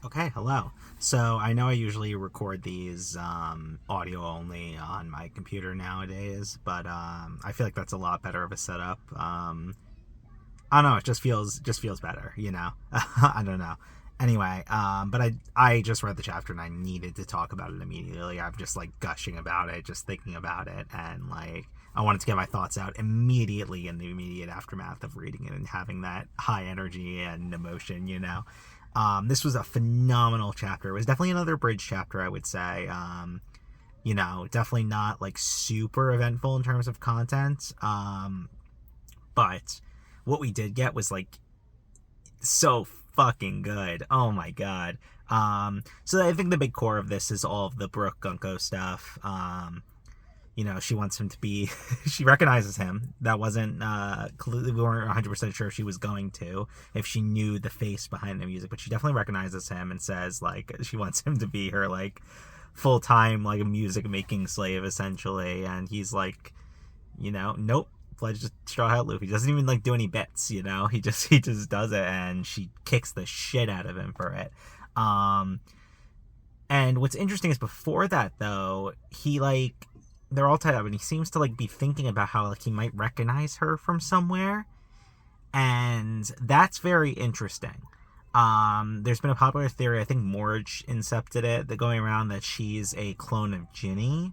Okay, hello. So I know I usually record these audio only on my computer nowadays, but I feel like that's a lot better of a setup. I don't know, it just feels better, you know. I don't know. Anyway, but I just read the chapter and I needed to talk about it immediately. I'm just like gushing about it, just thinking about it, and like I wanted to get my thoughts out immediately in the immediate aftermath of reading it and having that high energy and emotion, you know. This was a phenomenal chapter. It was definitely another bridge chapter, I would say. Definitely not like super eventful in terms of content. But what we did get was like so fucking good. Oh my god. So I think the big core of this is all of the Brooke Gunko stuff. She wants him to be she recognizes him. That wasn't we weren't 100% sure she was going to, if she knew the face behind the music, but she definitely recognizes him and says like she wants him to be her like full-time like music making slave essentially. And he's like, nope, pledged to Straw Hat Luke. He doesn't even like do any bits, he just does it, and she kicks the shit out of him for it. um and what's interesting is before that though, he like they're all tied up and he seems to like be thinking about how like he might recognize her from somewhere, and that's very interesting. There's been a popular theory, I think Morge incepted it, that going around that she's a clone of Ginny,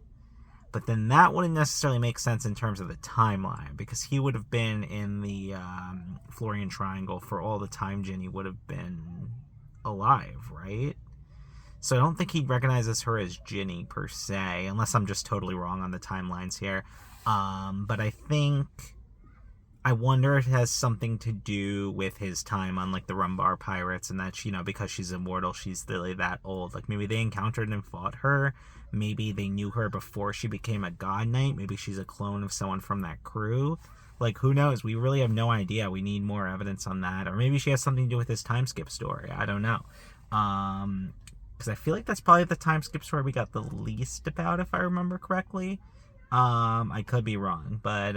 but then that wouldn't necessarily make sense in terms of the timeline, because he would have been in the Florian Triangle for all the time Ginny would have been alive, right? So I don't think he recognizes her as Ginny per se, unless I'm just totally wrong on the timelines here. But I wonder if it has something to do with his time on like the Rumbar Pirates, and that because she's immortal, she's really that old. Like maybe they encountered and fought her. Maybe they knew her before she became a god knight. Maybe she's a clone of someone from that crew. Like who knows? We really have no idea. We need more evidence on that, or maybe she has something to do with this time skip story. I don't know. Because I feel like that's probably the time skip story we got the least about, if I remember correctly. I could be wrong, but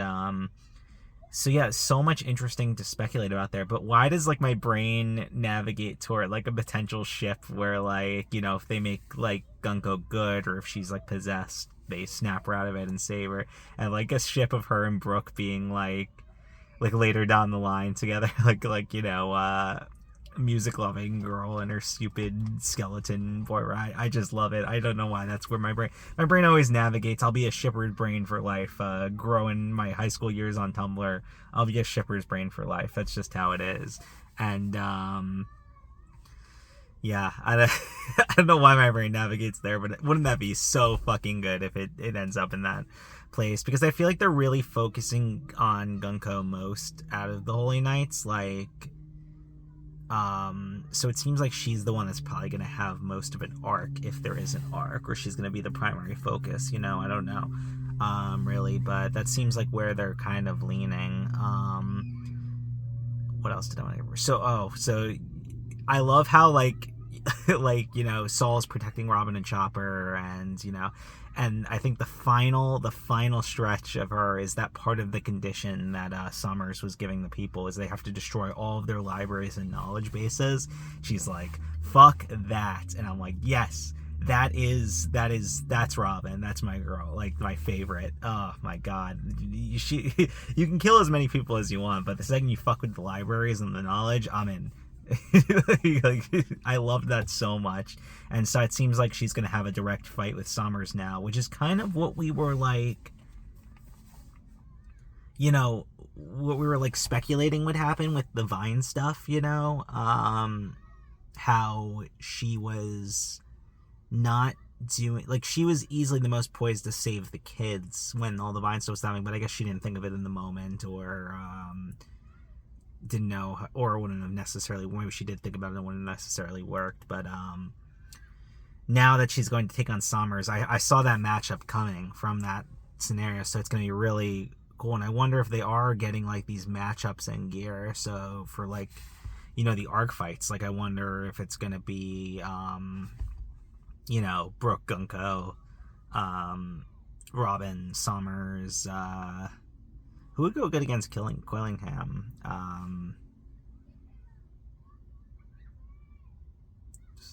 so yeah, so much interesting to speculate about there. But why does like my brain navigate toward like a potential ship where like if they make like Gunko good, or if she's like possessed, they snap her out of it and save her, and like a ship of her and Brooke being like later down the line together, music loving girl and her stupid skeleton boy ride. I just love it. I don't know why. That's where my brain always navigates. I'll be a shipper's brain for life. Growing my high school years on Tumblr, I'll be a shipper's brain for life. That's just how it is. And yeah, I don't know why my brain navigates there, but wouldn't that be so fucking good if it ends up in that place? Because I feel like they're really focusing on Gunko most out of the Holy Knights. So it seems like she's the one that's probably going to have most of an arc, if there is an arc, or she's going to be the primary focus. I don't know, really, but that seems like where they're kind of leaning. What else did I want to? So I love how Saul's protecting Robin and Chopper, and I think the final stretch of her is that part of the condition that Summers was giving the people is they have to destroy all of their libraries and knowledge bases. She's like, fuck that, and I'm like, yes, that's Robin. That's my girl, like my favorite. Oh my god, you can kill as many people as you want, but the second you fuck with the libraries and the knowledge, I'm in. Like, I love that so much. And so it seems like she's gonna have a direct fight with Summers now, which is kind of what we were like, speculating would happen with the Vine stuff. How she was not doing, like, she was easily the most poised to save the kids when all the Vine stuff was happening, but I guess she didn't think of it in the moment, or didn't know, or wouldn't have necessarily, maybe she did think about it and wouldn't have necessarily worked. But now that she's going to take on Summers, I saw that matchup coming from that scenario, so it's going to be really cool. And I wonder if they are getting like these matchups in gear, so for like the arc fights, like I wonder if it's going to be Brooke Gunko, Robin, Summers, who would go good against Quillingham?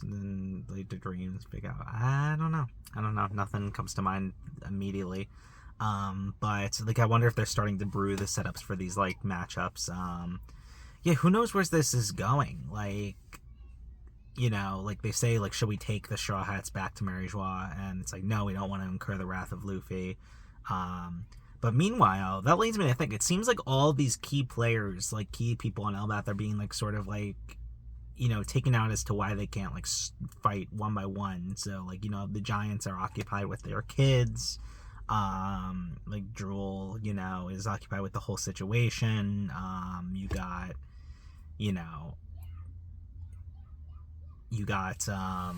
and like the dreams big out. I don't know. Nothing comes to mind immediately. But like I wonder if they're starting to brew the setups for these like matchups. Yeah, who knows where this is going? Like, you know, like they say, like, should we take the Straw Hats back to Mary Joie? And it's like, no, we don't want to incur the wrath of Luffy. But meanwhile, that leads me to think, it seems like all these key players, like key people on Elbath, are being like sort of like, you know, taken out as to why they can't like fight one by one. So like, you know, the Giants are occupied with their kids. Like Drool, you know, is occupied with the whole situation. You got, you know, oh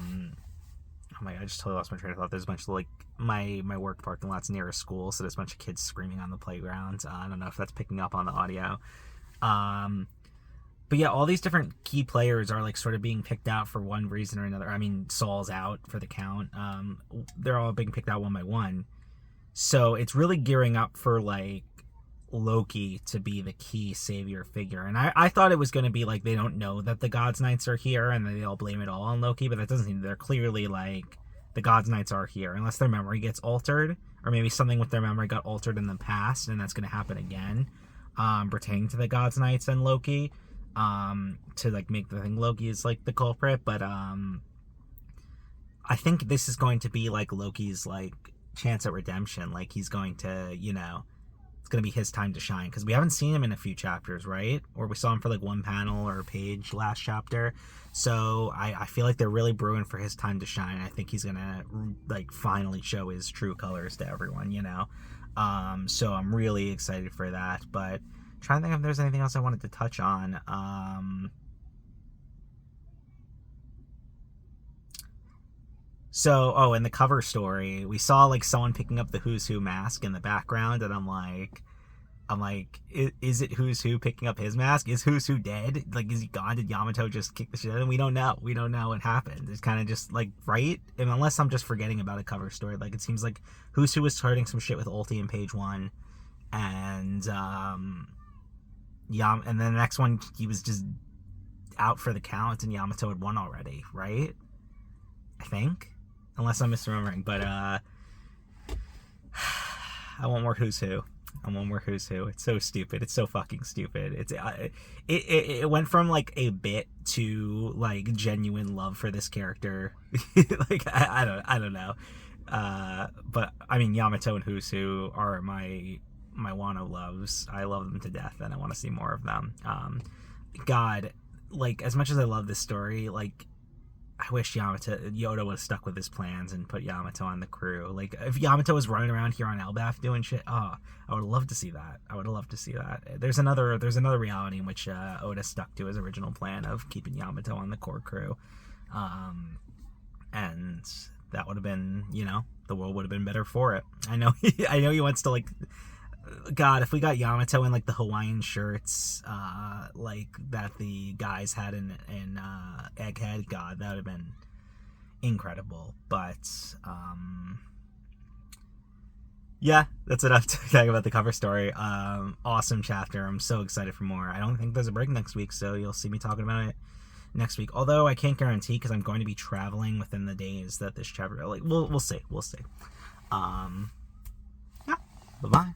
my god, I just totally lost my train of thought. There's a bunch of like my work parking lot's near a school, so there's a bunch of kids screaming on the playground. I don't know if that's picking up on the audio. But yeah, all these different key players are like sort of being picked out for one reason or another. I mean, Saul's out for the count. They're all being picked out one by one. So it's really gearing up for like Loki to be the key savior figure. And I thought it was going to be like they don't know that the God's Knights are here and they all blame it all on Loki, but that doesn't seem. They're clearly like the God's Knights are here, unless their memory gets altered, or maybe something with their memory got altered in the past and that's going to happen again, pertaining to the God's Knights and Loki, to like make the thing Loki is like the culprit. But I think this is going to be like Loki's like chance at redemption. Like he's going to, you know, it's going to be his time to shine, because we haven't seen him in a few chapters, right? Or we saw him for like one panel or a page last chapter. So I feel like they're really brewing for his time to shine. I think he's going to like finally show his true colors to everyone, you know? So I'm really excited for that. But trying to think if there's anything else I wanted to touch on. So, in the cover story, we saw like someone picking up the Who's Who mask in the background, and I'm like, is it Who's Who picking up his mask? Is Who's Who dead? Like, is he gone? Did Yamato just kick the shit out of him? We don't know. We don't know what happened. It's kind of just like, right? And unless I'm just forgetting about a cover story, like it seems like Who's Who was starting some shit with Ulti in page 1, and and then the next one he was just out for the count, and Yamato had won already, right? I think. Unless I'm misremembering, but I want more Who's Who. It's so stupid. It's so fucking stupid. It went from like a bit to like genuine love for this character. Like I don't know. But I mean, Yamato and Who's Who are my Wano loves. I love them to death, and I want to see more of them. God, like as much as I love this story, like I wish Yoda would have stuck with his plans and put Yamato on the crew. Like, if Yamato was running around here on Elbath doing shit, I would love to see that. There's another reality in which Oda stuck to his original plan of keeping Yamato on the core crew. And that would have been, you know, the world would have been better for it. I know he wants to, like, God, if we got Yamato in like the Hawaiian shirts, like that the guys had in Egghead, God, that would have been incredible. But yeah, that's enough to talk about the cover story. Awesome chapter. I'm so excited for more. I don't think there's a break next week, so you'll see me talking about it next week. Although I can't guarantee, because I'm going to be traveling within the days that this chapter. Like, we'll see. Yeah. Bye bye.